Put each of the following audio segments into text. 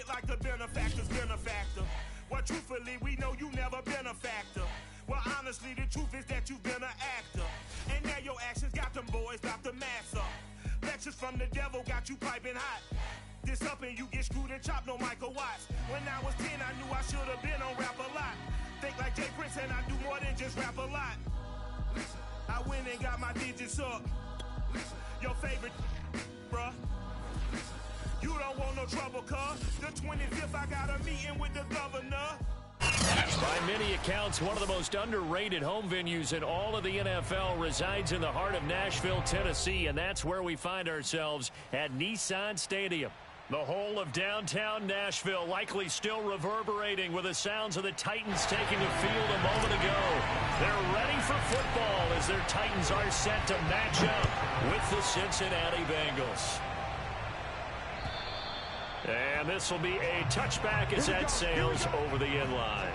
it like the benefactor's benefactor. Well, truthfully, we know you never been a factor. Well, honestly, the truth is that you've been an actor. And now your actions got them boys about to mass up. Lectures from the devil got you piping hot. This up and you get screwed and chopped, no Michael Watts. When I was 10, I knew I should have been on rap a lot. Think like Jay Prince and I do more than just rap a lot. I went and got my digits up. Your favorite, bruh. You don't want no trouble, cuz. The 25th, I got a meeting with the governor. By many accounts, one of the most underrated home venues in all of the NFL resides in the heart of Nashville, Tennessee, and that's where we find ourselves at Nissan Stadium. The whole of downtown Nashville likely still reverberating with the sounds of the Titans taking the field a moment ago. They're ready for football as their Titans are set to match up with the Cincinnati Bengals. And this will be a touchback as that sails over the end line.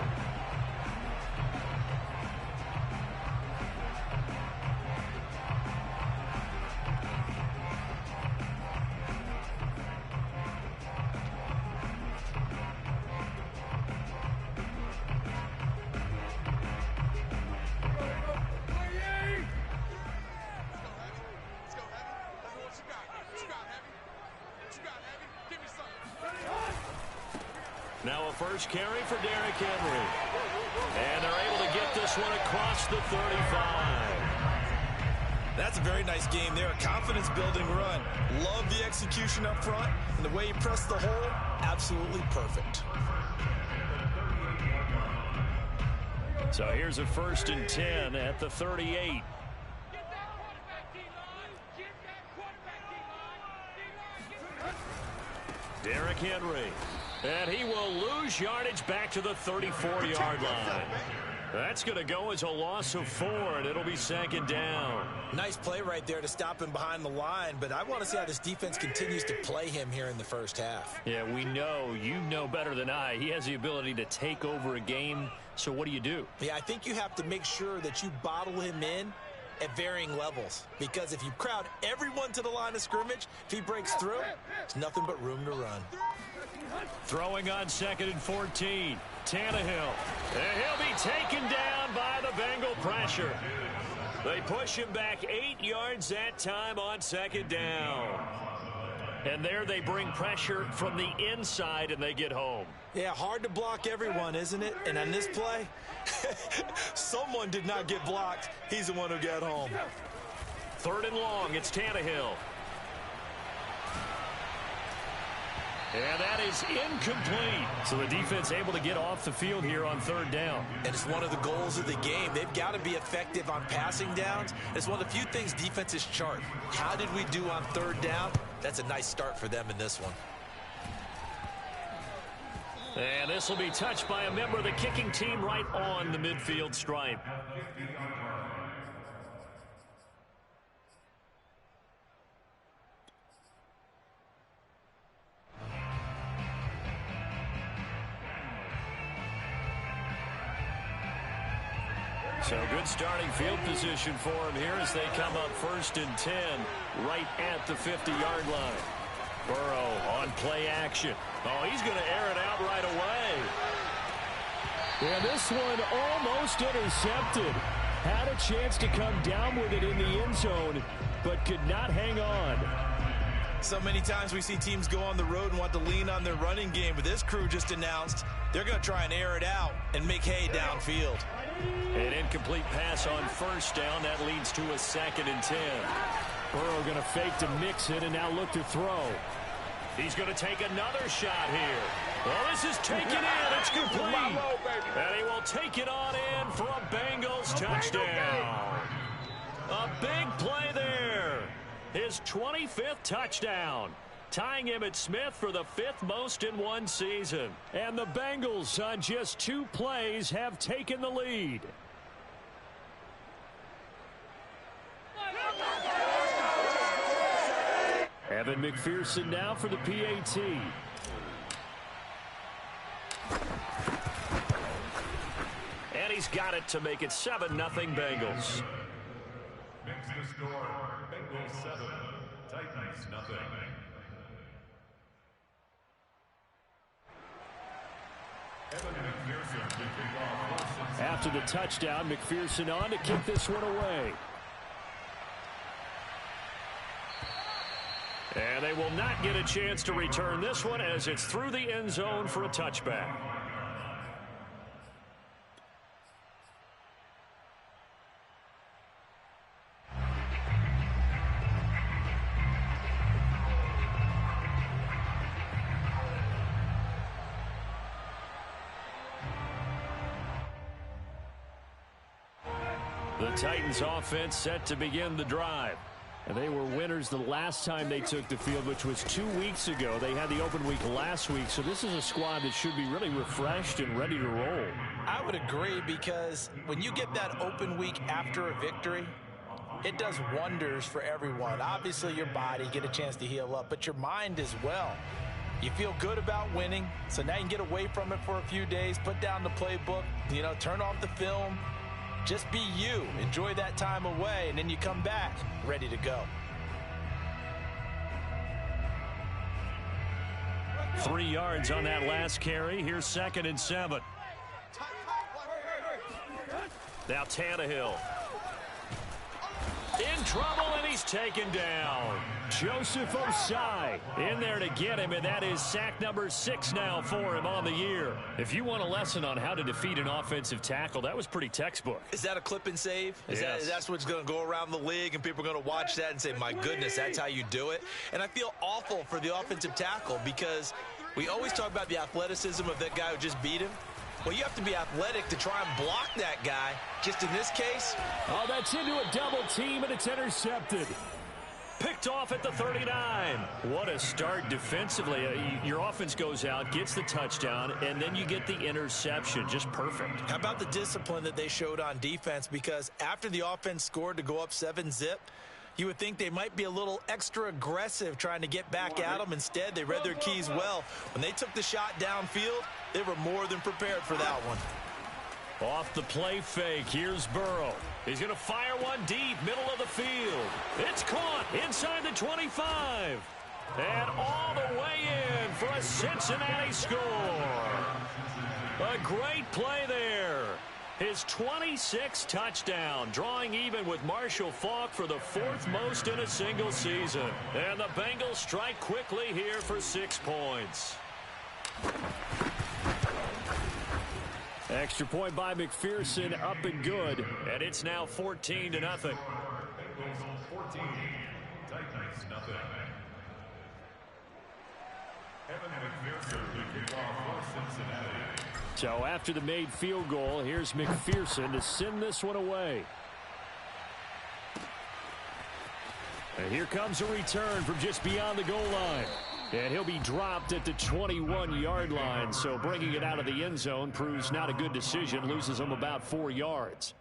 Now a first carry for Derrick Henry. And they're able to get this one across the 35. That's a very nice game there. A confidence-building run. Love the execution up front. And the way he pressed the hole, absolutely perfect. So here's a 1st and 10 at the 38. Derrick Henry. And he will lose yardage back to the 34-yard line. That's going to go as a loss of 4, and it'll be 2nd down. Nice play right there to stop him behind the line, but I want to see how this defense continues to play him here in the first half. Yeah, we know, you know better than I, he has the ability to take over a game, so what do? Yeah, I think you have to make sure that you bottle him in at varying levels, because if you crowd everyone to the line of scrimmage, if he breaks through, it's nothing but room to run. Throwing on 2nd and 14. Tannehill. And he'll be taken down by the Bengal pressure. They push him back 8 yards that time on 2nd down. And there they bring pressure from the inside and they get home. Yeah, hard to block everyone, isn't it? And on this play, someone did not get blocked. He's the one who got home. 3rd and long, it's Tannehill. And that is incomplete. So the defense able to get off the field here on 3rd down. And it's one of the goals of the game. They've got to be effective on passing downs. It's one of the few things defenses chart. How did we do on 3rd down? That's a nice start for them in this one. And this will be touched by a member of the kicking team right on the midfield stripe. So good starting field position for him here as they come up 1st and 10 right at the 50-yard line. Burrow on play action. Oh, he's going to air it out right away. And this one almost intercepted. Had a chance to come down with it in the end zone, but could not hang on. So many times we see teams go on the road and want to lean on their running game, but this crew just announced they're going to try and air it out and make hay downfield. An incomplete pass on 1st down. That leads to a 2nd and 10. Burrow going to fake to mix it and now look to throw. He's going to take another shot here. Well, this is taken in. It's complete. And he will take it on in for a Bengals touchdown. A big play there. His 25th touchdown. Tying him at Smith for the 5th most in one season. And the Bengals on just 2 plays have taken the lead. Evan McPherson now for the PAT. And he's got it to make it 7-0 Bengals. Makes the score Bengals 7, Titans nothing. After the touchdown, McPherson on to kick this one away. And they will not get a chance to return this one as it's through the end zone for a touchback. The Titans offense set to begin the drive. And they were winners the last time they took the field, which was 2 weeks ago. They had the open week last week, so this is a squad that should be really refreshed and ready to roll. I would agree, because when you get that open week after a victory, it does wonders for everyone. Obviously, your body, get a chance to heal up, but your mind as well. You feel good about winning, so now you can get away from it for a few days, put down the playbook, turn off the film. Just be you. Enjoy that time away, and then you come back ready to go. 3 yards on that last carry. Here's 2nd and 7. Now Tannehill. In trouble, and he's taken down. Joseph Osai in there to get him, and that is sack number 6 now for him on the year. If you want a lesson on how to defeat an offensive tackle, that was pretty textbook. Is that a clip and save? Yes. That's what's going to go around the league, and people are going to watch that and say, my goodness, that's how you do it? And I feel awful for the offensive tackle, because we always talk about the athleticism of that guy who just beat him. Well, you have to be athletic to try and block that guy. Just in this case. Oh, that's into a double team, and it's intercepted. Picked off at the 39. What a start defensively. Your offense goes out, gets the touchdown, and then you get the interception. Just perfect. How about the discipline that they showed on defense? Because after the offense scored to go up 7-zip, you would think they might be a little extra aggressive trying to get back at them. Instead, they read their keys well. When they took the shot downfield, they were more than prepared for that one. Off the play fake, here's Burrow. He's going to fire one deep, middle of the field. It's caught inside the 25. And all the way in for a Cincinnati score. A great play there. His 26th touchdown, drawing even with Marshall Faulk for the 4th most in a single season. And the Bengals strike quickly here for 6 points. Extra point by McPherson, up and good. And it's now 14-0. Bengals 14, Titans nothing. Evan McPherson to kick off for Cincinnati. So after the made field goal, here's McPherson to send this one away. And here comes a return from just beyond the goal line. And he'll be dropped at the 21-yard line. So bringing it out of the end zone proves not a good decision. Loses him about 4 yards.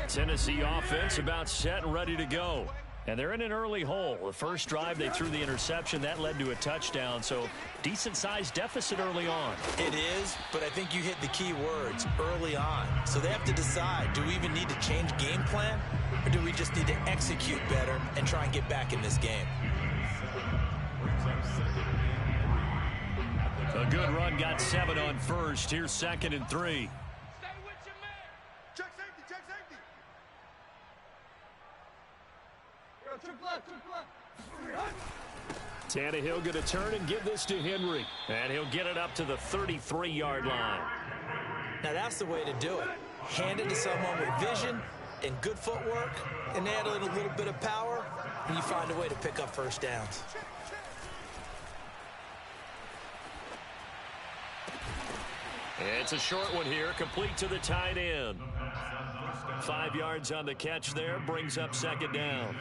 Tennessee offense about set and ready to go. And they're in an early hole. The first drive, they threw the interception. That led to a touchdown. So decent-sized deficit early on. It is, but I think you hit the key words, early on. So they have to decide, do we even need to change game plan? Or do we just need to execute better and try and get back in this game? A good run, got 7 on first. Here's 2nd and 3. Tannehill going to turn and give this to Henry. And he'll get it up to the 33-yard line. Now that's the way to do it. Hand it to someone with vision and good footwork, and add in a little bit of power, and you find a way to pick up first downs. It's a short one here, complete to the tight end. 5 yards on the catch there, brings up 2nd down.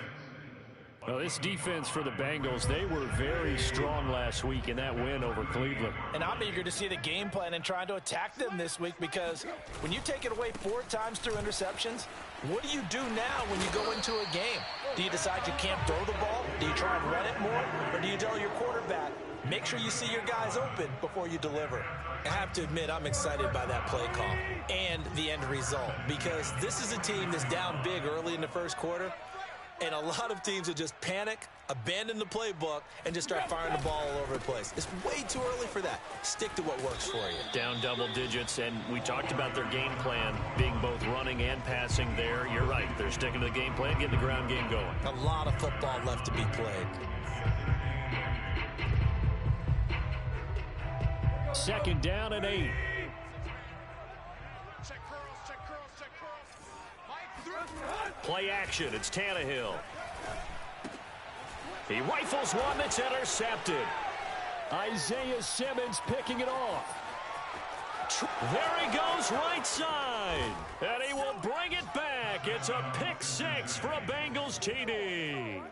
Well, this defense for the Bengals, they were very strong last week in that win over Cleveland. And I'm eager to see the game plan and trying to attack them this week, because when you take it away 4 times through interceptions, what do you do now when you go into a game? Do you decide you can't throw the ball? Do you try and run it more? Or do you tell your quarterback, make sure you see your guys open before you deliver? I have to admit, I'm excited by that play call and the end result, because this is a team that's down big early in the first quarter. And a lot of teams would just panic, abandon the playbook, and just start firing the ball all over the place. It's way too early for that. Stick to what works for you. Down double digits, and we talked about their game plan being both running and passing there. You're right. They're sticking to the game plan, getting the ground game going. A lot of football left to be played. Second down and 8. Play action. It's Tannehill. He rifles one that's intercepted. Isaiah Simmons picking it off. There he goes, right side. And he will bring it back. It's a pick six for a Bengals TD.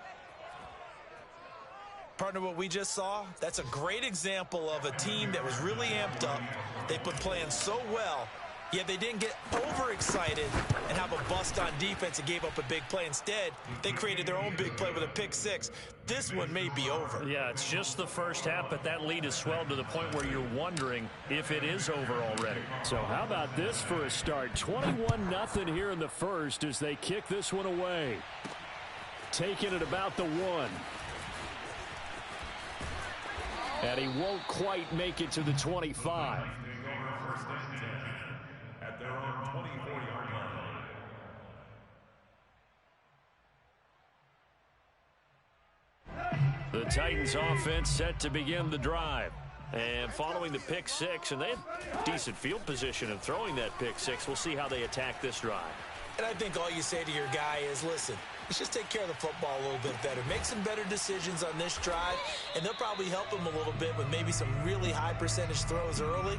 Partner, what we just saw, that's a great example of a team that was really amped up. They put playing so well, yet they didn't get overexcited and have a bust on defense and gave up a big play. Instead, they created their own big play with a pick six. This one may be over. Yeah, it's just the first half, but that lead has swelled to the point where you're wondering if it is over already. So how about this for a start? 21-0 here in the first as they kick this one away. Taking it about the 1. And he won't quite make it to the 25. At their own 24-yard line. The Titans offense set to begin the drive. And following the pick six, and they have decent field position in throwing that pick six. We'll see how they attack this drive. And I think all you say to your guy is, listen, let's just take care of the football a little bit better. Make some better decisions on this drive, and they'll probably help him a little bit with maybe some really high percentage throws early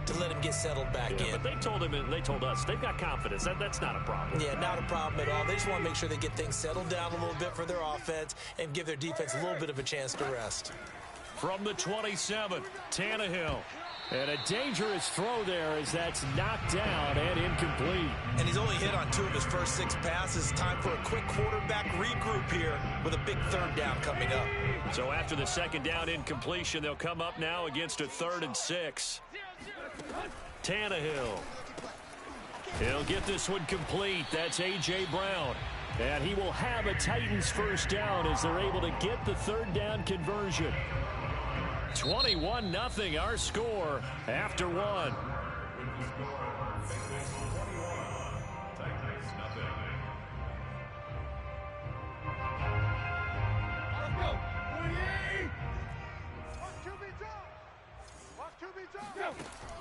to let him get settled back in. But they told him, and they told us, they've got confidence. That's not a problem. Yeah, not a problem at all. They just want to make sure they get things settled down a little bit for their offense and give their defense a little bit of a chance to rest. From the 27, Tannehill. And a dangerous throw there as that's knocked down and incomplete. And he's only hit on 2 of his first 6 passes. Time for a quick quarterback regroup here with a big third down coming up. So after the second down incompletion, they'll come up now against a 3rd and 6. Tannehill. He'll get this one complete. That's A.J. Brown. And he will have a Titans first down as they're able to get the 3rd down conversion. 21-0 our score after 1.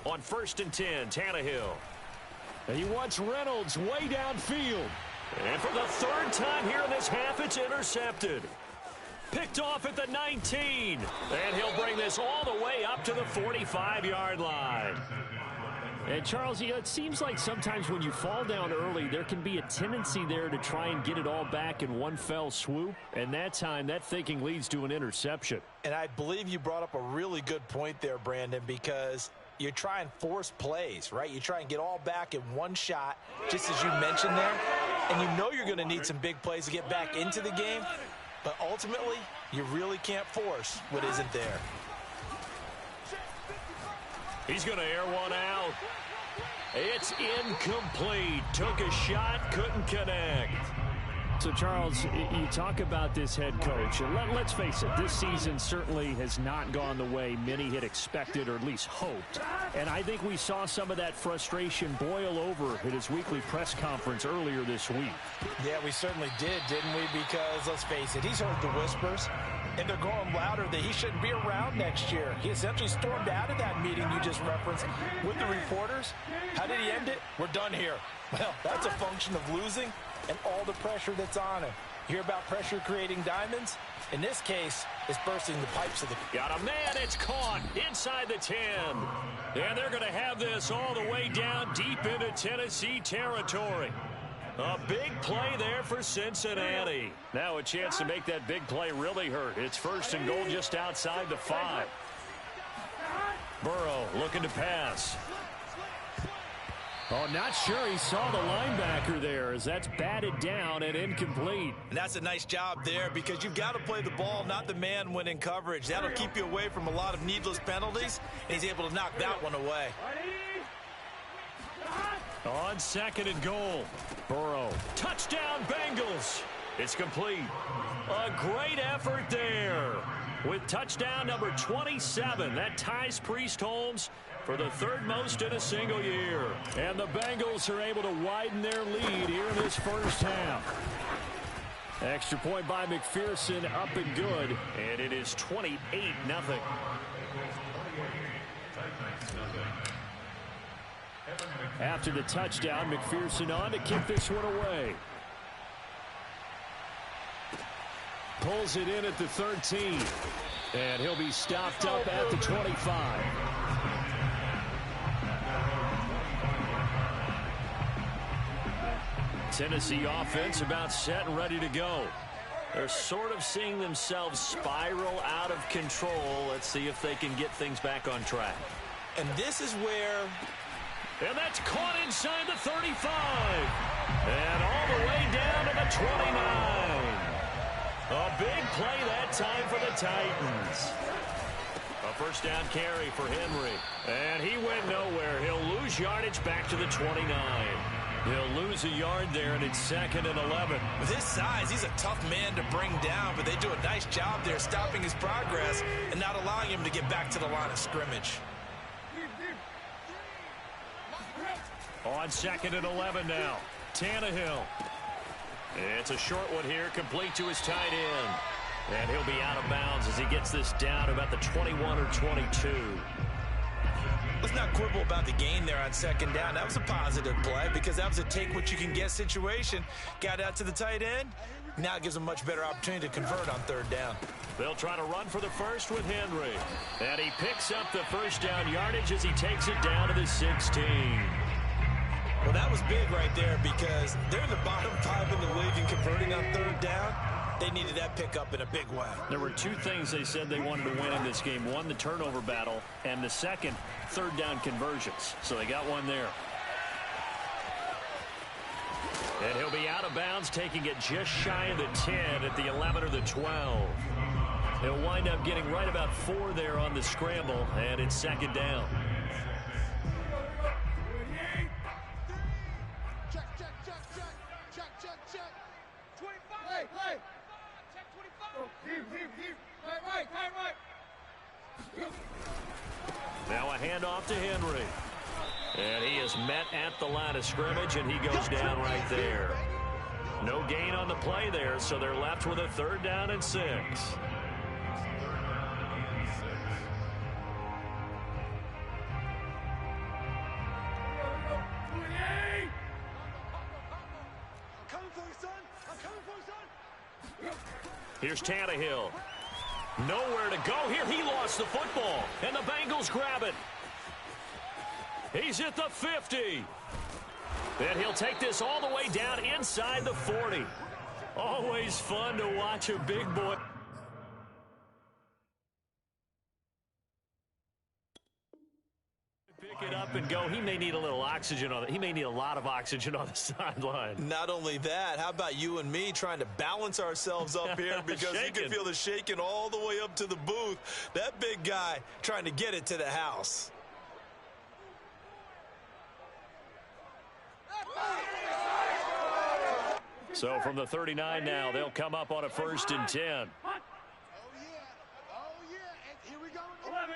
On 1st and 10, Tannehill. And he wants Reynolds way downfield. And for the 3rd time here in this half, it's intercepted. Picked off at the 19. And he'll bring this all the way up to the 45-yard line. And, Charles, it seems like sometimes when you fall down early, there can be a tendency there to try and get it all back in one fell swoop. And that time, that thinking leads to an interception. And I believe you brought up a really good point there, Brandon, because you try and force plays, right? You try and get all back in one shot, just as you mentioned there. And you know you're going to need some big plays to get back into the game. But ultimately, you really can't force what isn't there. He's going to air one out. It's incomplete. Took a shot, couldn't connect. So, Charles, you talk about this head coach. Let's face it, this season certainly has not gone the way many had expected or at least hoped. And I think we saw some of that frustration boil over at his weekly press conference earlier this week. Yeah, we certainly did, didn't we? Because, let's face it, he's heard the whispers, and they're growing louder that he shouldn't be around next year. He essentially stormed out of that meeting you just referenced with the reporters. How did he end it? We're done here. Well, that's a function of losing and all the pressure that's on him. You hear about pressure creating diamonds? In this case, it's bursting the pipes of the... Got a man, it's caught inside the 10. And they're going to have this all the way down deep into Tennessee territory. A big play there for Cincinnati. Now a chance to make that big play really hurt. It's 1st and goal just outside the 5. Burrow looking to pass. Oh, not sure he saw the linebacker there as that's batted down and incomplete. And that's a nice job there because you've got to play the ball, not the man when in coverage. That'll keep you away from a lot of needless penalties, and he's able to knock that one away. On 2nd and goal, Burrow. Touchdown, Bengals. It's complete. A great effort there. With touchdown number 27, that ties Priest Holmes for the third most in a single year. And the Bengals are able to widen their lead here in this first half. Extra point by McPherson, up and good. And it is 28-0. After the touchdown, McPherson on to kick this one away. Pulls it in at the 13. And he'll be stopped up at the 25. Tennessee offense about set and ready to go. They're sort of seeing themselves spiral out of control. Let's see if they can get things back on track. And this is where... And that's caught inside the 35. And all the way down to the 29. A big play that time for the Titans. A first down carry for Henry. And he went nowhere. He'll lose yardage back to the 29. He'll lose a yard there, and it's 2nd and 11. With his size, he's a tough man to bring down, but they do a nice job there stopping his progress and not allowing him to get back to the line of scrimmage. On 2nd and 11 now. Tannehill. It's a short one here, complete to his tight end. And he'll be out of bounds as he gets this down about the 21 or 22. Let's not quibble about the gain there on 2nd down. That was a positive play because that was a take-what-you-can-get situation. Got out to the tight end. Now it gives them much better opportunity to convert on 3rd down. They'll try to run for the first with Henry. And he picks up the first down yardage as he takes it down to the 16. Well, that was big right there because they're in the bottom 5 in the league in converting on 3rd down. They needed that pickup in a big way. There were 2 things they said they wanted to win in this game. One, the turnover battle, and the second, 3rd down conversions. So they got one there. And he'll be out of bounds, taking it just shy of the 10 at the 11 or the 12. He'll wind up getting right about 4 there on the scramble, and it's 2nd down. Now a handoff to Henry. And he is met at the line of scrimmage, and he goes down right there. No gain on the play there, so they're left with a 3rd down and 6. Here's Tannehill. Nowhere to go here. He lost the football, and the Bengals grab it. He's at the 50. And he'll take this all the way down inside the 40. Always fun to watch a big boy. Pick it up and go. He may need a little oxygen on it. He may need a lot of oxygen on the sideline. Not only that, how about you and me trying to balance ourselves up here because you can feel the shaking all the way up to the booth. That big guy trying to get it to the house. So from the 39 now, they'll come up on a 1st and 10. Oh, yeah. And here we go. 11.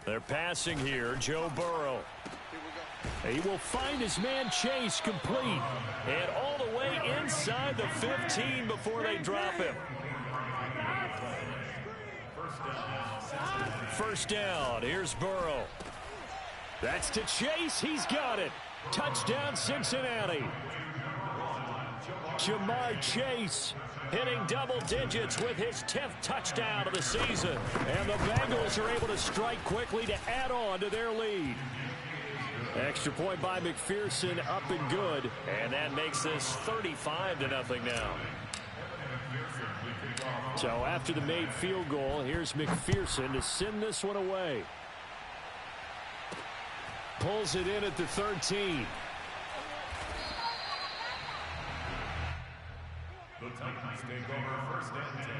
They're passing here. Joe Burrow. He will find his man Chase complete. And all the way inside the 15 before they drop him. First down. Here's Burrow. That's to Chase. He's got it. Touchdown Cincinnati. Jamar Chase hitting double digits with his 10th touchdown of the season. And the Bengals are able to strike quickly to add on to their lead. Extra point by McPherson, up and good. And that makes this 35-0 now. So after the made field goal, here's McPherson to send this one away. Pulls it in at the 13. The Titans take over 1st and 10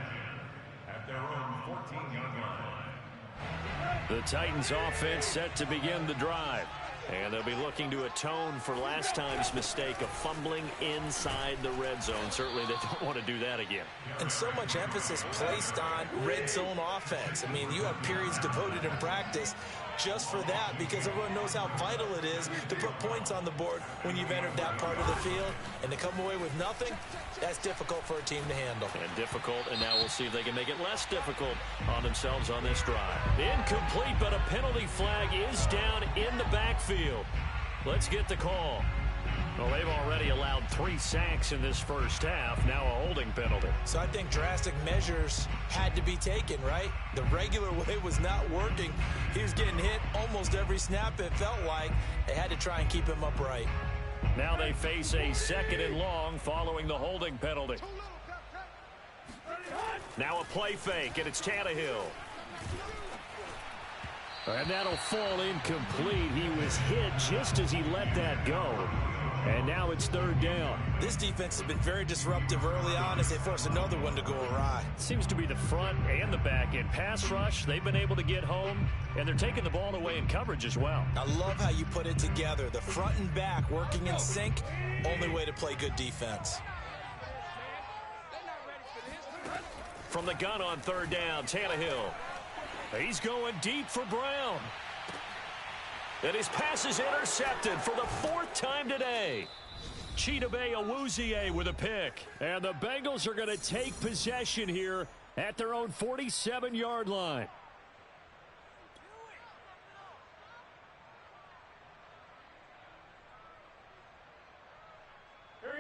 at their own 14-yard line. The Titans offense set to begin the drive. And they'll be looking to atone for last time's mistake of fumbling inside the red zone. Certainly they don't want to do that again. And so much emphasis placed on red zone offense. I mean, you have periods devoted in practice just for that, because everyone knows how vital it is to put points on the board when you've entered that part of the field. And to come away with nothing, that's difficult for a team to handle. And difficult, and now we'll see if they can make it less difficult on themselves on this drive. Incomplete, but a penalty flag is down in the backfield. Let's get the call. Well, they've already allowed 3 sacks in this first half. Now a holding penalty. So I think drastic measures had to be taken, right? The regular way was not working. He was getting hit almost every snap, it felt like. They had to try and keep him upright. Now they face a 2nd and long following the holding penalty. Now a play fake, and it's Tannehill. And that'll fall incomplete. He was hit just as he let that go. And now it's 3rd down. This defense has been very disruptive early on as they force another one to go awry. Seems to be the front and the back end. Pass rush, they've been able to get home, and they're taking the ball away in coverage as well. I love how you put it together. The front and back working in sync, only way to play good defense. From the gun on 3rd down, Tannehill. He's going deep for Brown. And his pass is intercepted for the 4th time today. Chidobe Awuzie with a pick. And the Bengals are going to take possession here at their own 47-yard line.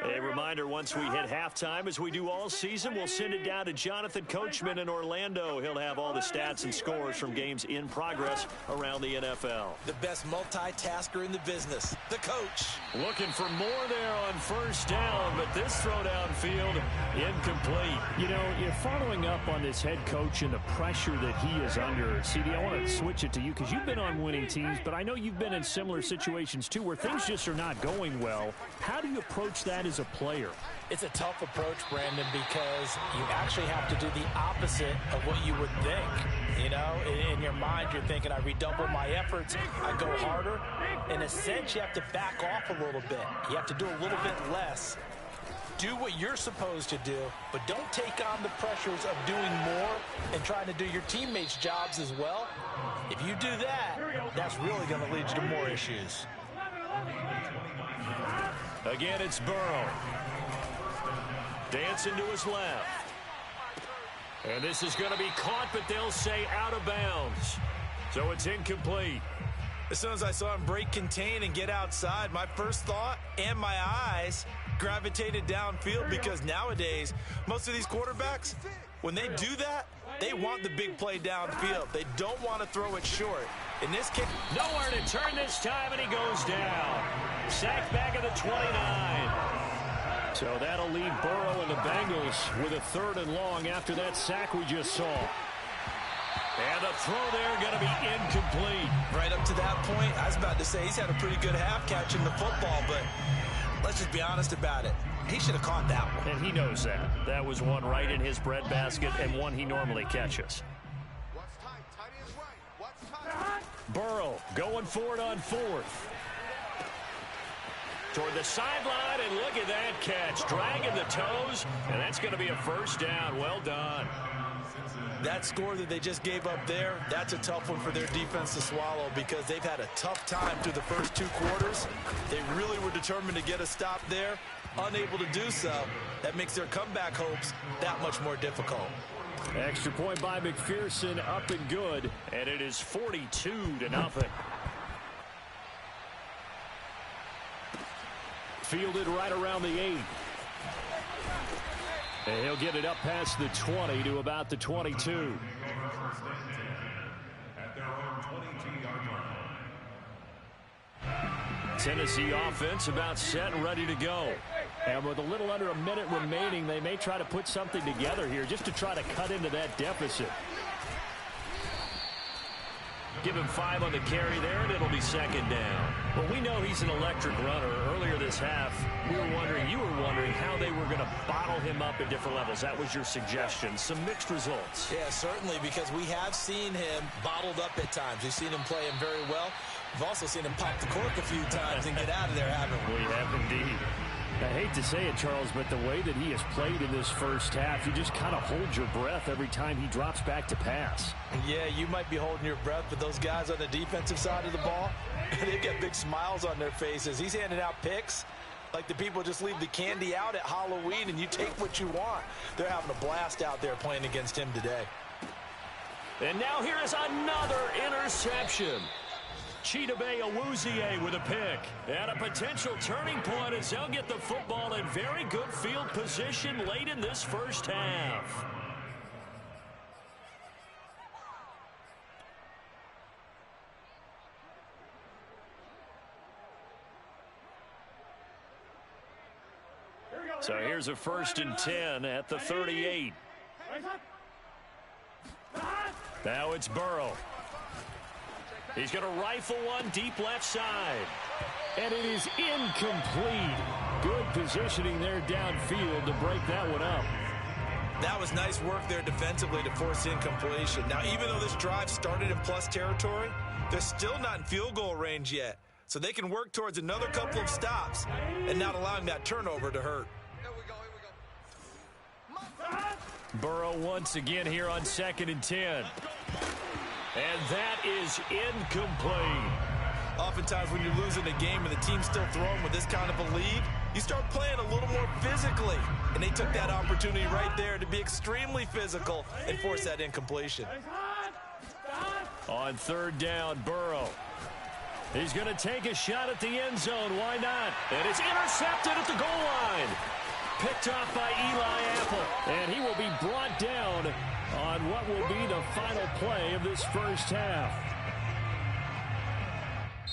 A reminder, once we hit halftime, as we do all season, we'll send it down to Jonathan Coachman in Orlando. He'll have all the stats and scores from games in progress around the NFL. The best multitasker in the business, the coach. Looking for more there on 1st down, but this throw downfield incomplete. You know, you're following up on this head coach and the pressure that he is under. CD, I want to switch it to you because you've been on winning teams, but I know you've been in similar situations too where things just are not going well. How do you approach that as a player? It's a tough approach, Brandon, because you actually have to do the opposite of what you would think. You know, in your mind, you're thinking, I redouble my efforts, I go harder. In a sense, you have to back off a little bit. You have to do a little bit less. Do what you're supposed to do, but don't take on the pressures of doing more and trying to do your teammates' jobs as well. If you do that, that's really going to lead you to more issues. Again, it's Burrow. Dancing to his left. And this is going to be caught, but they'll say out of bounds. So it's incomplete. As soon as I saw him break contain and get outside, my first thought and my eyes gravitated downfield, because nowadays, most of these quarterbacks, when they do that, they want the big play downfield. They don't want to throw it short. In this case, nowhere to turn this time, and he goes down. Sacked back at the 29. So that'll leave Burrow and the Bengals with a 3rd and long after that sack we just saw. And the throw there going to be incomplete. Right up to that point, I was about to say he's had a pretty good half catching the football, but let's just be honest about it. He should have caught that one. And he knows that. That was one right in his breadbasket and one he normally catches. Burrow going for it on 4th. Toward the sideline, and look at that catch. Dragging the toes, and that's going to be a 1st down. Well done. That score that they just gave up there, that's a tough one for their defense to swallow, because they've had a tough time through the first 2 quarters. They really were determined to get a stop there. Unable to do so. That makes their comeback hopes that much more difficult. Extra point by McPherson, up and good, and it is 42-0. Fielded right around the 8. And he'll get it up past the 20 to about the 22. Tennessee offense about set and ready to go. And with a little under a minute remaining, they may try to put something together here just to try to cut into that deficit. Give him 5 on the carry there, and it'll be 2nd down. Well, we know he's an electric runner. Earlier this half, you were wondering how they were going to bottle him up at different levels. That was your suggestion. Some mixed results. Yeah, certainly, because we have seen him bottled up at times. We've seen him play him very well. We've also seen him pop the cork a few times and get out of there, haven't we? We have indeed. I hate to say it, Charles, but the way that he has played in this first half, you just kind of hold your breath every time he drops back to pass. Yeah, you might be holding your breath, but those guys on the defensive side of the ball, they've got big smiles on their faces. He's handing out picks like the people just leave the candy out at Halloween and you take what you want. They're having a blast out there playing against him today. And now here is another interception. Chidobe Awuzie with a pick. And a potential turning point as they'll get the football in very good field position late in this first half. So here's a 1st and 10 at the 38. Now it's Burrow. He's going to rifle one deep left side. And it is incomplete. Good positioning there downfield to break that one up. That was nice work there defensively to force incompletion. Now, even though this drive started in plus territory, they're still not in field goal range yet. So they can work towards another couple of stops and not allowing that turnover to hurt. Burrow once again here on 2nd and 10. And that is incomplete. Oftentimes when you're losing a game and the team's still throwing with this kind of a lead, you start playing a little more physically. And they took that opportunity right there to be extremely physical and force that incompletion. On 3rd down, Burrow. He's going to take a shot at the end zone. Why not? And it's intercepted at the goal line. Picked off by Eli Apple. And he will be brought down on what will be the final play of this first half.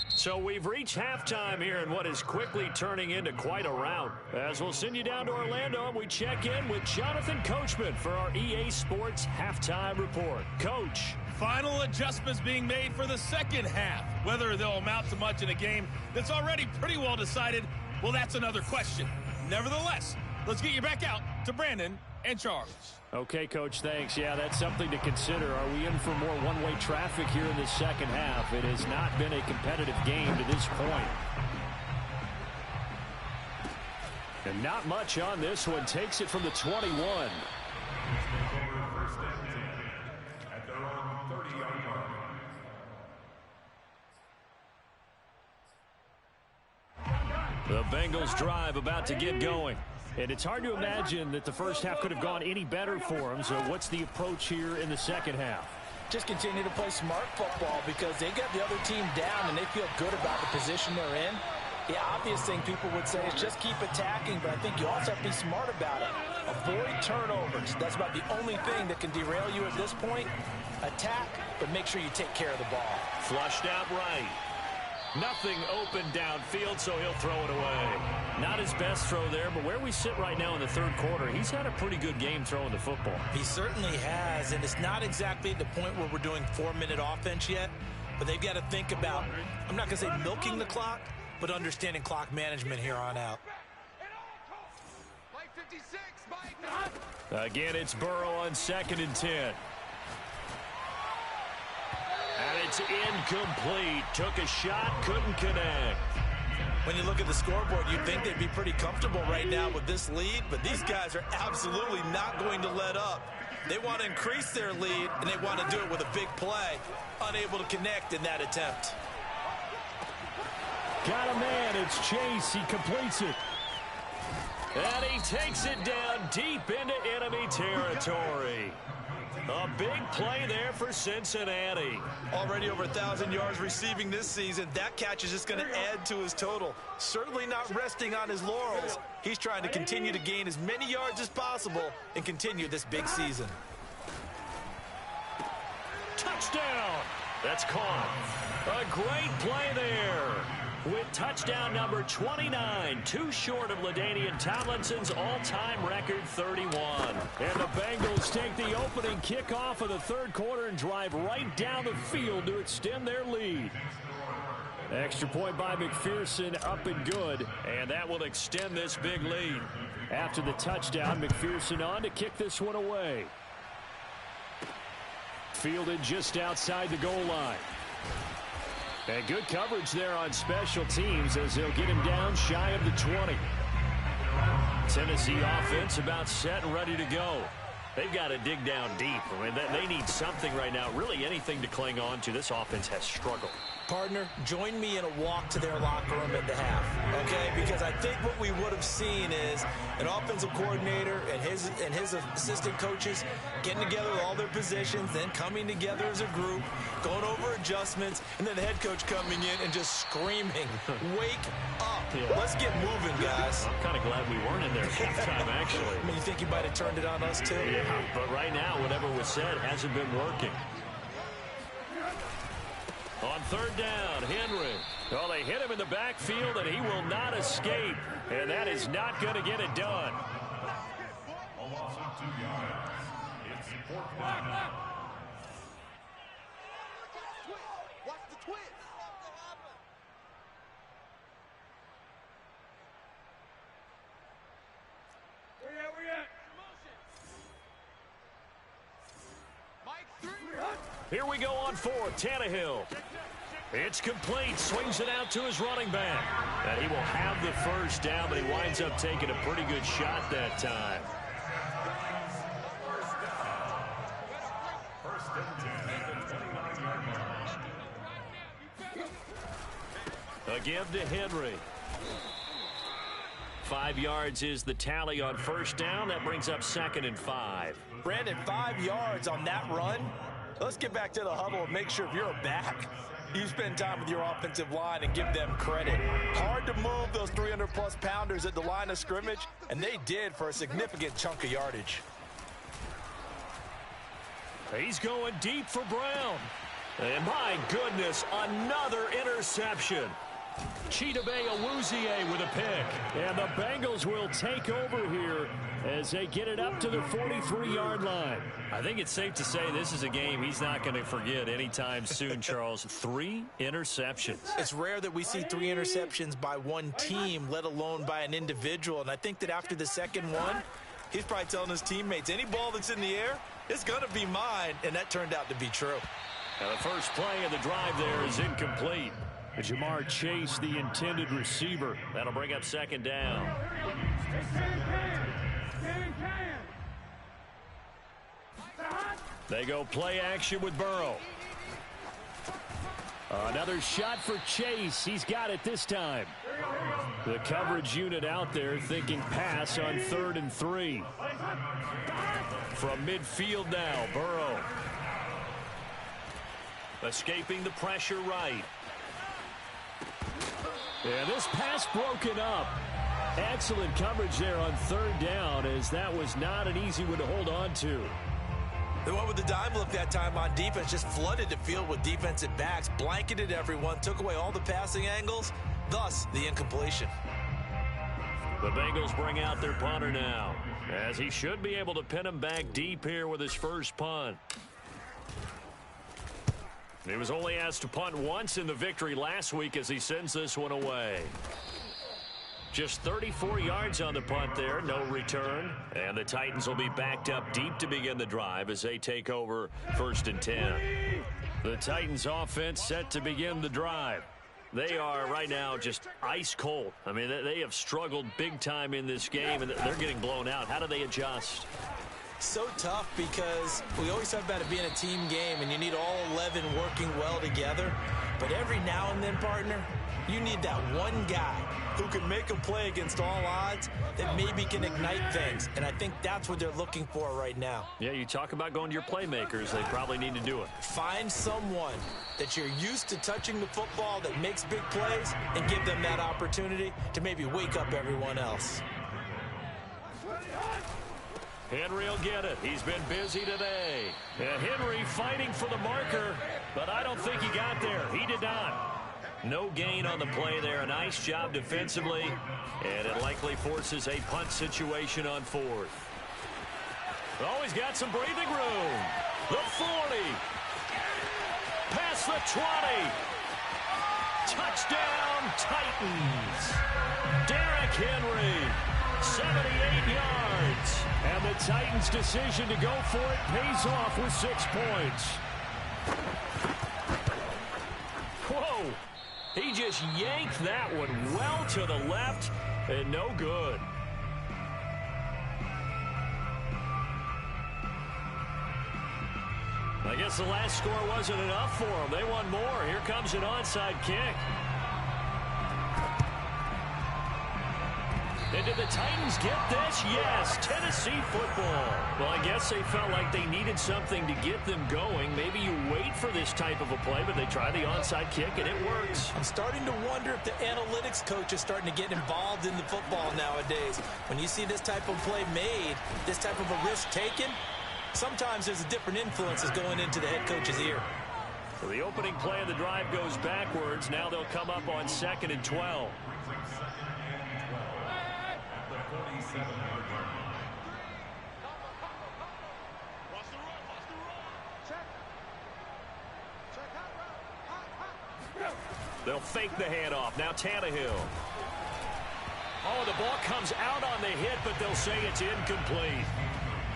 So we've reached halftime here in what is quickly turning into quite a rout. As we'll send you down to Orlando and we check in with Jonathan Coachman for our EA Sports Halftime Report. Coach. Final adjustments being made for the second half. Whether they'll amount to much in a game that's already pretty well decided, well, that's another question. Nevertheless, let's get you back out to Brandon and Charles. Okay, Coach, thanks. Yeah, that's something to consider. Are we in for more one-way traffic here in the second half? It has not been a competitive game to this point. And not much on this one. Takes it from the 21. The Bengals drive about to get going. And it's hard to imagine that the first half could have gone any better for them. So what's the approach here in the second half? Just continue to play smart football because they got the other team down and they feel good about the position they're in. The obvious thing people would say is just keep attacking, but I think you also have to be smart about it. Avoid turnovers. That's about the only thing that can derail you at this point. Attack, but make sure you take care of the ball. Flushed out right. Nothing open downfield, so he'll throw it away. Not his best throw there, but where we sit right now in the third quarter, he's had a pretty good game throwing the football. He certainly has, and it's not exactly the point where we're doing 4-minute offense yet, but they've got to think about, I'm not going to say milking the clock, but understanding clock management here on out. Again, it's Burrow on 2nd and 10. And it's incomplete. Took a shot, couldn't connect. When you look at the scoreboard, you'd think they'd be pretty comfortable right now with this lead, but these guys are absolutely not going to let up. They want to increase their lead, and they want to do it with a big play. Unable to connect in that attempt. Got a man. It's Chase. He completes it. And he takes it down deep into enemy territory. A big play there for Cincinnati. Already over 1,000 yards receiving this season. That catch is just going to add to his total. Certainly not resting on his laurels. He's trying to continue to gain as many yards as possible and continue this big season. Touchdown. That's caught. A great play there. With touchdown number 29, too short of LaDainian Tomlinson's all-time record 31. And the Bengals take the opening kickoff of the third quarter and drive right down the field to extend their lead. Extra point by McPherson, up and good, and that will extend this big lead. After the touchdown, McPherson on to kick this one away. Fielded just outside the goal line. And good coverage there on special teams as they'll get him down shy of the 20. Tennessee offense about set and ready to go. They've got to dig down deep. I mean, they need something right now, really anything to cling on to. This offense has struggled. Partner, join me in a walk to their locker room at the half, okay? Because I think what we would have seen is an offensive coordinator and his assistant coaches getting together with all their positions, then coming together as a group, going over adjustments, and then the head coach coming in and just screaming, wake up. Yeah. Let's get moving, guys. I'm kind of glad we weren't in there at halftime, actually. I mean, you think you might have turned it on us, too? Yeah, but right now, whatever was said hasn't been working. On third down, Henry. Well, they hit him in the backfield, and he will not escape. And that is not going to get it done. A loss of 2 yards. It's fourth down. Watch the twist. Where you at? Here we go on fourth. Tannehill. It's complete. Swings it out to his running back. And he will have the first down, but he winds up taking a pretty good shot that time. First and 10 at the 29-yard line. A give to Henry. 5 yards is the tally on first down. That brings up 2nd and 5. Brandon, 5 yards on that run. Let's get back to the huddle and make sure if you're a back, you spend time with your offensive line and give them credit. Hard to move those 300-plus pounders at the line of scrimmage, and they did for a significant chunk of yardage. He's going deep for Brown. And my goodness, another interception. Chidobe Awuzie with a pick. And the Bengals will take over here as they get it up to the 43-yard line. I think it's safe to say this is a game he's not going to forget anytime soon, Charles. 3 interceptions. It's rare that we see 3 interceptions by one team, let alone by an individual. And I think that after the second one, he's probably telling his teammates, any ball that's in the air, it's going to be mine. And that turned out to be true. Now the first play of the drive there is incomplete. Jamar Chase, the intended receiver. That'll bring up 2nd down. They go play action with Burrow. Another shot for Chase. He's got it this time. The coverage unit out there thinking pass on 3rd and 3. From midfield now, Burrow. Escaping the pressure right. And this pass broken up. Excellent coverage there on 3rd down, as that was not an easy one to hold on to. They went with the dime look that time on defense, just flooded the field with defensive backs, blanketed everyone, took away all the passing angles, thus the incompletion. The Bengals bring out their punter now, as he should be able to pin him back deep here with his first punt. He was only asked to punt once in the victory last week as he sends this one away. Just 34 yards on the punt there, no return. And the Titans will be backed up deep to begin the drive as they take over 1st and 10. The Titans offense set to begin the drive. They are right now just ice cold. I mean, they have struggled big time in this game, and they're getting blown out. How do they adjust? So tough because we always talk about it being a team game and you need all 11 working well together. But every now and then, partner, you need that one guy who can make a play against all odds that maybe can ignite things. And I think that's what they're looking for right now. Yeah, you talk about going to your playmakers. They probably need to do it. Find someone that you're used to touching the football that makes big plays and give them that opportunity to maybe wake up everyone else. Henry will get it. He's been busy today. And Henry fighting for the marker, but I don't think he got there. He did not. No gain on the play there. A nice job defensively, and it likely forces a punt situation on 4th. Oh, he's got some breathing room. The 40. Past the 20. Touchdown, Titans. Derrick Henry. 78 yards. And the Titans' decision to go for it pays off with 6 points. Whoa. just yanked that one well to the left, and no good. I guess the last score wasn't enough for them. They want more. Here comes an onside kick. And did the Titans get this? Yes, Tennessee football. Well, I guess they felt like they needed something to get them going. Maybe you wait for this type of a play, but they try the onside kick, and it works. I'm starting to wonder if the analytics coach is starting to get involved in the football nowadays. When you see this type of play made, this type of a risk taken, sometimes there's different influences going into the head coach's ear. So the opening play of the drive goes backwards. Now they'll come up on 2nd and 12. They'll fake the handoff. Now Tannehill. Oh, the ball comes out on the hit, but they'll say it's incomplete.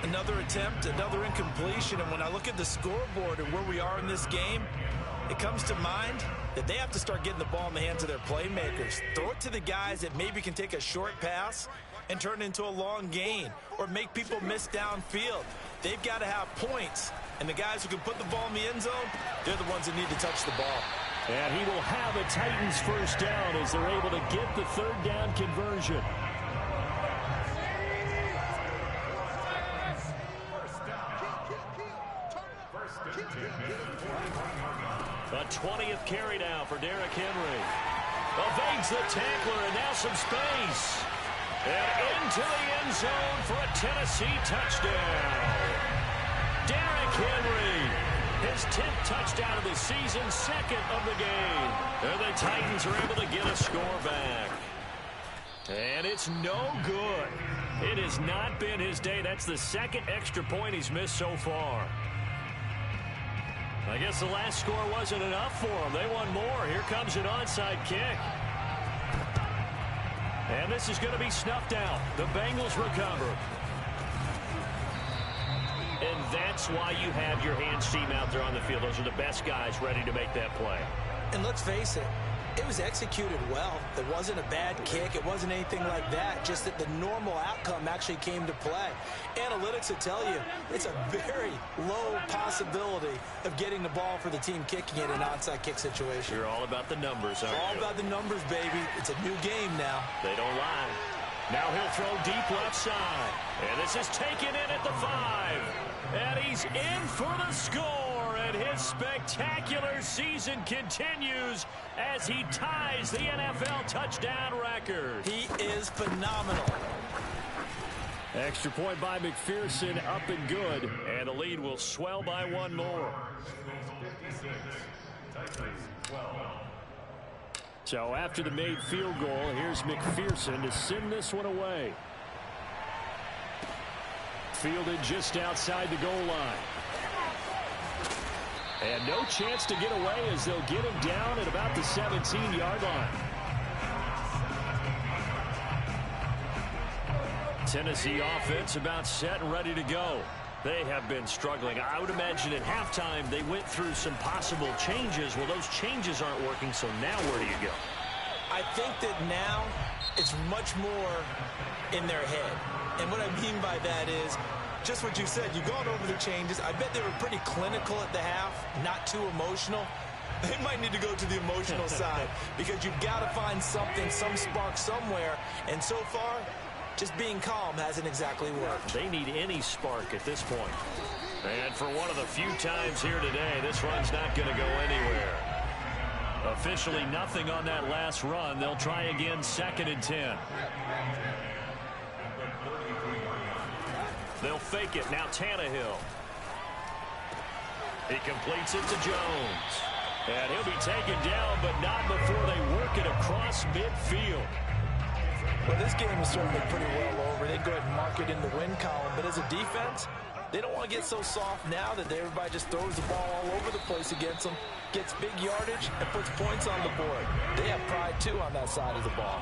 Another attempt, another incompletion, and when I look at the scoreboard and where we are in this game, it comes to mind that they have to start getting the ball in the hands of their playmakers. Throw it to the guys that maybe can take a short pass and turn it into a long gain or make people miss downfield. They've got to have points, and the guys who can put the ball in the end zone, they're the ones that need to touch the ball. And he will have a Titans first down as they're able to get the 3rd down conversion. A 20th carry now for Derrick Henry. Evades the tackler, and now some space. And into the end zone for a Tennessee touchdown. Derrick Henry, his 10th touchdown of the season, 2nd of the game. And the Titans are able to get a score back. And it's no good. It has not been his day. That's the 2nd extra point he's missed so far. I guess the last score wasn't enough for them. They want more. Here comes an onside kick. And this is going to be snuffed out. The Bengals recover. And that's why you have your hands team out there on the field. Those are the best guys ready to make that play. And let's face it, it was executed well. It wasn't a bad kick. It wasn't anything like that. Just that the normal outcome actually came to play. Analytics will tell you it's a very low possibility of getting the ball for the team kicking it in an onside kick situation. You're all about the numbers, aren't you? All about the numbers, baby. It's a new game now. They don't lie. Now he'll throw deep left side. And this is taken in at the 5. And he's in for the score. And his spectacular season continues as he ties the NFL touchdown record. He is phenomenal. Extra point by McPherson, up and good. And the lead will swell by one more. So after the made field goal, here's McPherson to send this one away. Fielded just outside the goal line. And no chance to get away as they'll get him down at about the 17-yard line. Tennessee offense about set and ready to go. They have been struggling. I would imagine at halftime they went through some possible changes. Well, those changes aren't working, so now where do you go? I think that now it's much more in their head. And what I mean by that is just what you said. You've gone over the changes. I bet they were pretty clinical at the half, not too emotional. They might need to go to the emotional side because you've got to find something, some spark somewhere. And so far, just being calm hasn't exactly worked. They need any spark at this point. And for one of the few times here today, this run's not going to go anywhere. Officially nothing on that last run. They'll try again, 2nd and 10. They'll fake it. Now Tannehill. He completes it to Jones. And he'll be taken down, but not before they work it across midfield. Well, this game is certainly pretty well over. They go ahead and mark it in the win column. But as a defense, they don't want to get so soft now that everybody just throws the ball all over the place against them, gets big yardage, and puts points on the board. They have pride, too, on that side of the ball.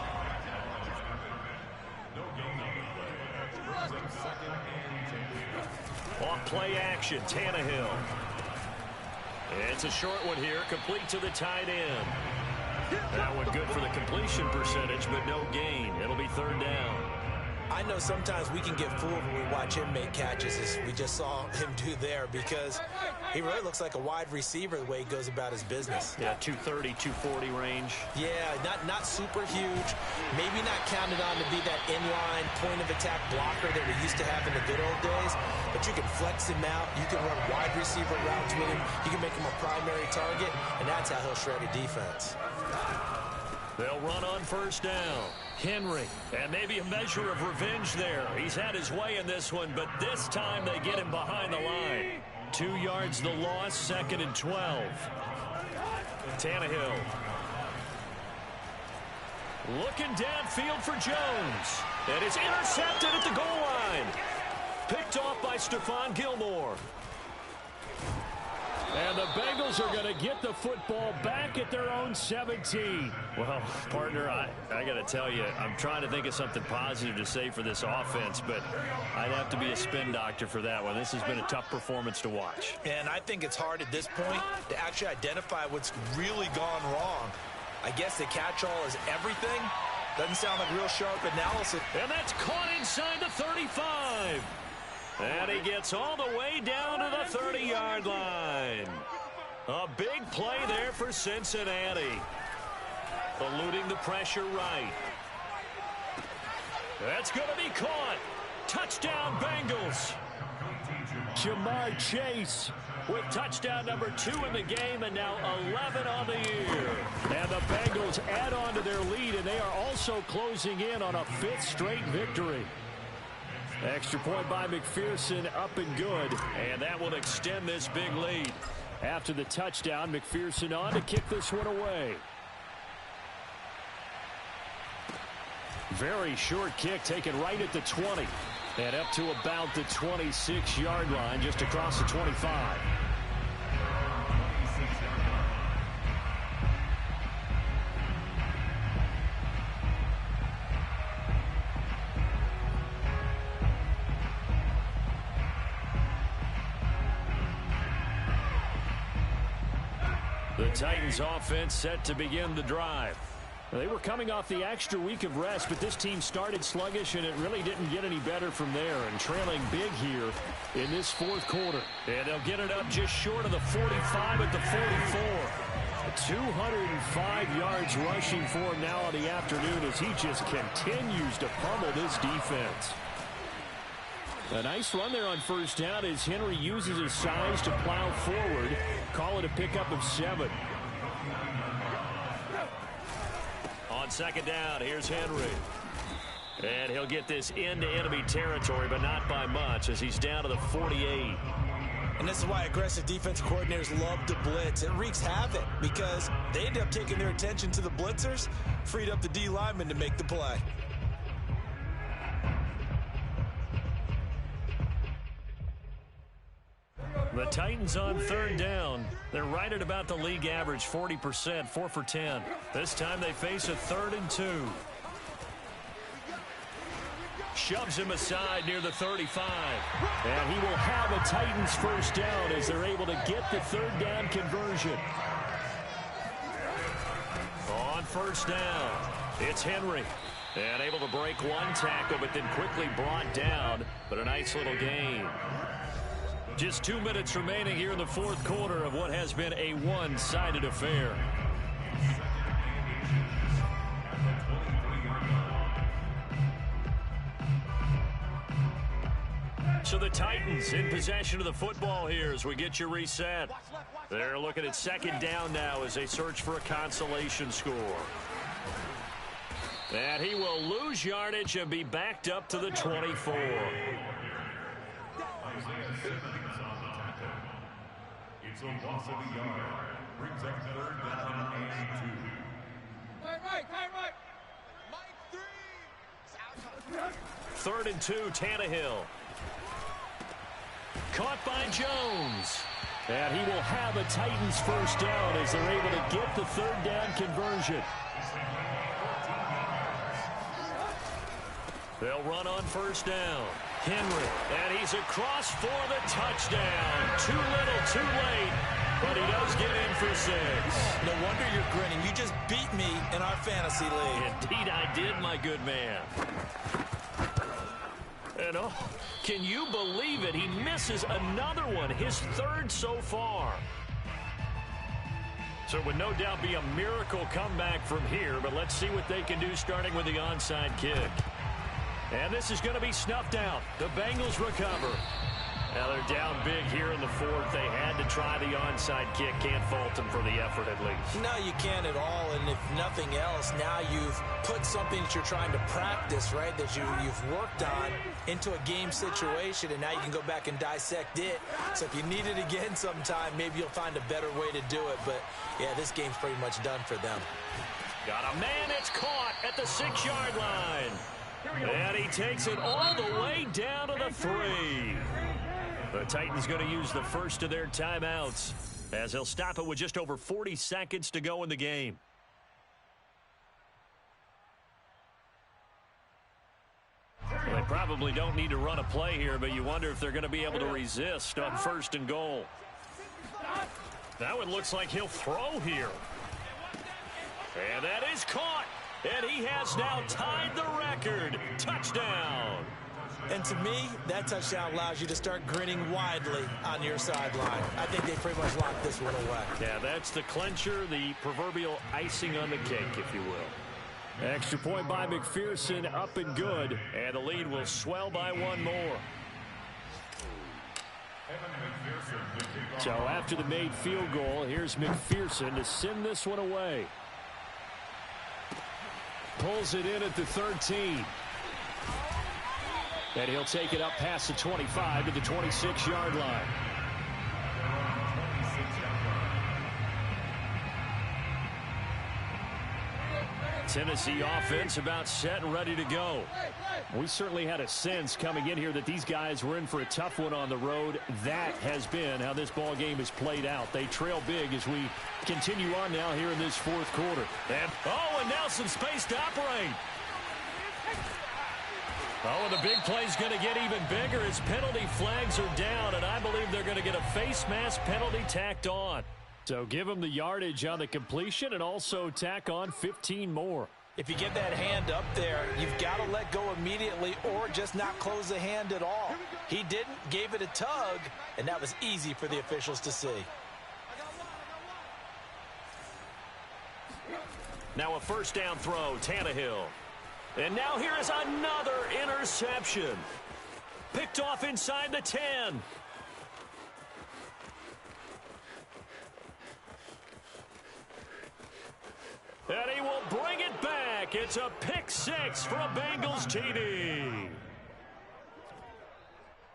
On play action, Tannehill. It's a short one here, complete to the tight end. That one good for the completion percentage, but no gain. It'll be third down. I know sometimes we can get fooled when we watch him make catches, as we just saw him do there, because he really looks like a wide receiver the way he goes about his business. Yeah, 230, 240 range. Yeah, not super huge. Maybe not counted on to be that inline point-of-attack blocker that we used to have in the good old days, but you can flex him out. You can run wide receiver routes with him. You can make him a primary target, and that's how he'll shred a defense. They'll run on first down. Henry, and maybe a measure of revenge there. He's had his way in this one, but this time they get him behind the line. 2 yards the loss, 2nd and 12. Tannehill. Looking downfield for Jones. And it's intercepted at the goal line. Picked off by Stephon Gilmore. And the Bengals are going to get the football back at their own 17. Well, partner, I got to tell you, I'm trying to think of something positive to say for this offense, but I'd have to be a spin doctor for that one. This has been a tough performance to watch. And I think it's hard at this point to actually identify what's really gone wrong. I guess the catch-all is everything. Doesn't sound like real sharp analysis. And that's caught inside the 35. And he gets all the way down to the 30-yard line. A big play there for Cincinnati. Eluding the pressure right. That's going to be caught. Touchdown, Bengals. Jamar Chase with touchdown number 2 in the game, and now 11 on the year. And the Bengals add on to their lead, and they are also closing in on a 5th straight victory. Extra point by McPherson, up and good. And that will extend this big lead. After the touchdown, McPherson on to kick this one away. Very short kick taken right at the 20. And up to about the 26-yard line, just across the 25. The Titans offense set to begin the drive. They were coming off the extra week of rest, but this team started sluggish, and it really didn't get any better from there, and trailing big here in this 4th quarter. And they'll get it up just short of the 45 at the 44. 205 yards rushing for him now on the afternoon as he just continues to pummel this defense. A nice run there on first down as Henry uses his size to plow forward. Call it a pickup of 7. On second down, here's Henry. And he'll get this into enemy territory, but not by much as he's down to the 48. And this is why aggressive defensive coordinators love to blitz. It wreaks havoc because they end up taking their attention to the blitzers, freed up the D lineman to make the play. The Titans on third down. They're right at about the league average, 40%, 4 for 10. This time they face a 3rd and 2. Shoves him aside near the 35. And he will have a Titans first down as they're able to get the 3rd down conversion. On first down, it's Henry. And able to break one tackle, but then quickly brought down. But a nice little gain. Just 2 minutes remaining here in the 4th quarter of what has been a one-sided affair. So the Titans in possession of the football here as we get you reset. They're looking at second down now as they search for a consolation score. And he will lose yardage and be backed up to the 24. It's a loss of a yard. Brings up 3rd down and 2. Mike 3. 3rd and 2, Tannehill. Caught by Jones. And he will have a Titans first down as they're able to get the 3rd down conversion. They'll run on first down. Henry, and he's across for the touchdown. Too little, too late. But he does get in for 6. No wonder you're grinning. You just beat me in our fantasy league. Indeed I did, my good man. And oh, can you believe it? He misses another one, his 3rd so far. So it would no doubt be a miracle comeback from here, but let's see what they can do starting with the onside kick. And this is going to be snuffed out. The Bengals recover. Now they're down big here in the 4th. They had to try the onside kick. Can't fault them for the effort at least. No, you can't at all. And if nothing else, now you've put something that you're trying to practice, right, that you've worked on into a game situation, and now you can go back and dissect it. So if you need it again sometime, maybe you'll find a better way to do it. But, yeah, this game's pretty much done for them. Got a man. It's caught at the 6-yard line. And he takes it all the way down to the 3. The Titans going to use the first of their timeouts as they'll stop it with just over 40 seconds to go in the game. Well, they probably don't need to run a play here, but you wonder if they're going to be able to resist on 1st and goal. Now it looks like he'll throw here. And that is caught. And he has now tied the record. Touchdown. And to me, that touchdown allows you to start grinning widely on your sideline. I think they pretty much locked this one away. Yeah, that's the clincher, the proverbial icing on the cake, if you will. Extra point by McPherson, up and good. And the lead will swell by 1 more. So after the made field goal, here's McPherson to send this one away. Pulls it in at the 13. And he'll take it up past the 25 to the 26-yard line. Tennessee offense about set and ready to go. We certainly had a sense coming in here that these guys were in for a tough one on the road. That has been how this ball game has played out. They trail big as we continue on now here in this 4th quarter. And now some space to operate. Oh, and the big play's going to get even bigger as penalty flags are down, and I believe they're going to get a face mask penalty tacked on. So give them the yardage on the completion and also tack on 15 more. If you get that hand up there, you've got to let go immediately or just not close the hand at all. He didn't, gave it a tug, and that was easy for the officials to see. Now a 1st down throw, Tannehill. And now here is another interception. Picked off inside the 10. And he will bring it back. It's a pick 6 for a Bengals TD.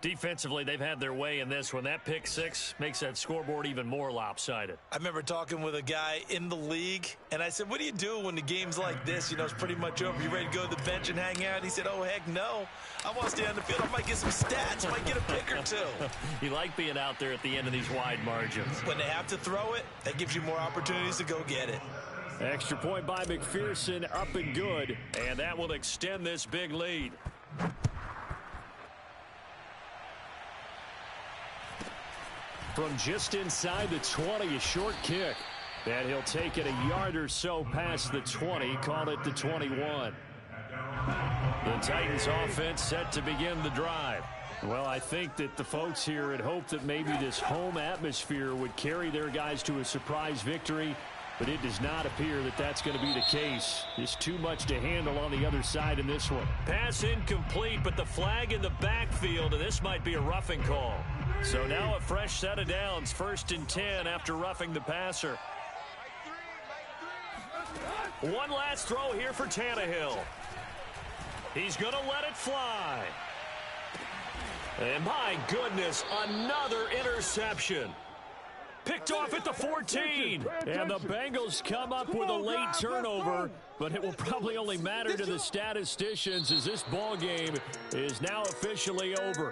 Defensively, they've had their way in this one. That pick 6 makes that scoreboard even more lopsided. I remember talking with a guy in the league, and I said, what do you do when the game's like this? You know, it's pretty much over. You ready to go to the bench and hang out? He said, oh, heck no. I want to stay on the field. I might get some stats. I might get a pick or 2. You like being out there at the end of these wide margins. When they have to throw it, that gives you more opportunities to go get it. Extra point by McPherson, up and good. And that will extend this big lead. From just inside the 20, a short kick. And he'll take it a yard or so past the 20, call it the 21. The Titans offense set to begin the drive. Well, I think that the folks here had hoped that maybe this home atmosphere would carry their guys to a surprise victory, but it does not appear that that's going to be the case. Just too much to handle on the other side in this one. Pass incomplete, but the flag in the backfield, and this might be a roughing call. So now a fresh set of downs, 1st and 10 after roughing the passer. One last throw here for Tannehill. He's going to let it fly. And my goodness, another interception. Picked off at the 14. And the Bengals come up with a late turnover, but it will probably only matter to the statisticians as this ball game is now officially over.